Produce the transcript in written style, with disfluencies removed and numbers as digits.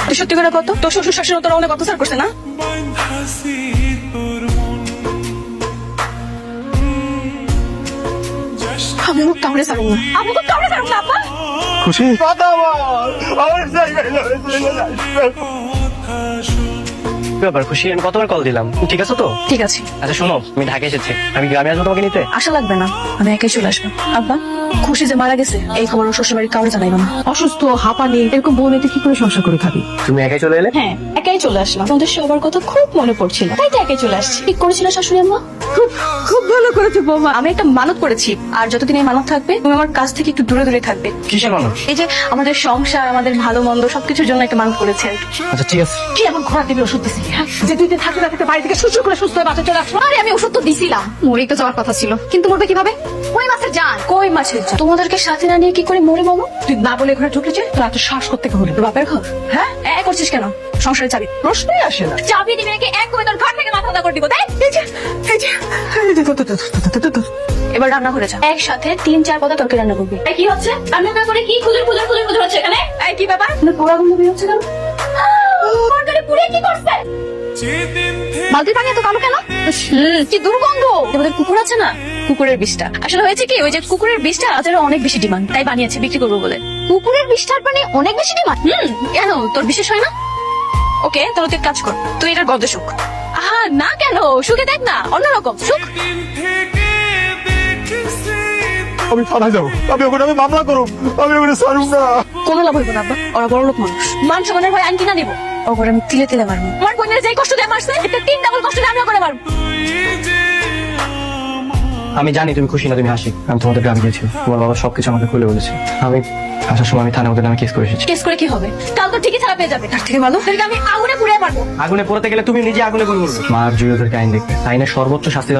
তুই সত্যি করে কত তোর শ্বশুর শাশুড়ি তোরা অনেক অত্যাচার করছে না? আমি মুখ কামড়ে ছাড়ব না, আমি মুখ কামড়ে ছাড়ব না। আব্বা খুশি ব্যাপার খুশি, আমি কতবার কল দিলাম, ঠিক আছে তো? ঠিক আছে, আচ্ছা শোনো, আমি ঢাকা এসেছি, আমি গ্রামে আসবো তোমাকে নিতে। আশা লাগবে না, আমি একাই চলে আসবো। আব্বা খুশি যে মারা গেছে এই খবর ওর শ্বশুর বাড়ি কাউরে জানাইব না। অসুস্থ হাঁপানি এরকম বোন এতে কি করে সংসার করে খাবি? তুমি একাই চলে এলে? হ্যাঁ একাই চলে আসলাম, তোমাদের সবার কথা খুব মনে পড়ছিল তাই তো একাই চলে আসছি। ঠিক করেছিল শাশুড়ি আম্মা, খুব ভালো করেছে বৌমা। আমি একটা মানত করেছি, আর যতদিন এই মানত থাকবে তুমি আমার কাছ থেকে একটু দূরে দূরে থাকবে। কিসের মানুষ? এই যে আমাদের সংসার, আমাদের ভালো মন্দ সবকিছুর জন্য একটা মানত করেছে আর কি। আচ্ছা ঠিক আছে। কি এমন ঘোরা দিবি ওষুধ দিছিলি হ্যাঁ? যে তুই যে থাকতে না থাকতে বাড়ি থেকে সুস্থ করে সুস্থ হয়ে বাসা চলে আসলো। আরে আমি ওষুধ তো দিছিলাম, মরে তো যাওয়ার কথা ছিল, কিন্তু মরবে কিভাবে? কই মাছের জান, কই মাছের জান, তোমাদেরকে সাথে না নিয়ে কি করে মরে মামু? তুই না বলে ঘরে ঢুকেছে তোর এত শ্বাস করতে হলো। তোর বাপের ঘর? হ্যাঁ এ করছিস কেন? সংসারে চাবি প্রশ্নই আসে না। চাবি দিবি নাকি এক করে তোর ঘর থেকে মাথা করে দিব? তাই এবার রান্না করে যা, একসাথে 3-4 পদা তরকারি রান্না করবি। কি হচ্ছে রান্না করে? কি খুজুর খুজুর খুজুর খুজুর হচ্ছে এখানে? এই কি ব্যাপার? পোড়া গন্ধ বের হচ্ছে কেন? তরকারি পুড়ে কি করছে? বালতির পানি এত কালো কেন? কি দুর্গন্ধ। আমাদের কুকুর আছে না, কুকুরের বিষটা আসলে হয়েছে কি, ওই যে কুকুরের বিষটা বাজারে অনেক বেশি ডিমান্ড, তাই বানিয়েছে বিক্রি করবো বলে। কুকুরের বিষটার পানি অনেক বেশি ডিমান্ড? কেন তোর বিশেষ হয় না? ওকে তাহলে তুই এক কাজ কর, তুই এটার গন্ধে শুক। আহা না কেন, শুকে দেখ না, অন্যরকম শুক। আমি থানায় যাবো, আমি ওখানে আমি মামলা করব, আমি ওখানে ছাড়ব না। কোনো লাভ হইব না আব্বা, ওরা বড় লোক মানুষ, মান সম্মানের ভয় আইন কিনা দিব। ওপরে আমি তিলে তিলে মারবো, আমার বোনের যেই কষ্ট দিয়ে মারছে এটা 3 ডাবল কষ্ট দিয়ে আমিও করে মারবো। আমি জানি তুমি খুশি না, তুমি হাসি। আমি তোমাদের গ্রামে গিয়েছি, তোমার বাবা সবকিছু আমাকে খুলে বলেছে। আমি আসার সময় আমি থানায় ওদের নামে কেস করে এসেছি। কেস করে কি হবে? কাল তো ঠিকই ছাড়া পেয়ে যাবে, তার থেকে ভালো আমি আগুনে পুড়িয়ে মারবো। আগুনে পোড়াতে গেলে তুমি নিজে আগুনে পুড়ে মরবে। মার জুই ওদেরকে আইন দেখবে, আইনের সর্বোচ্চ শাস্তি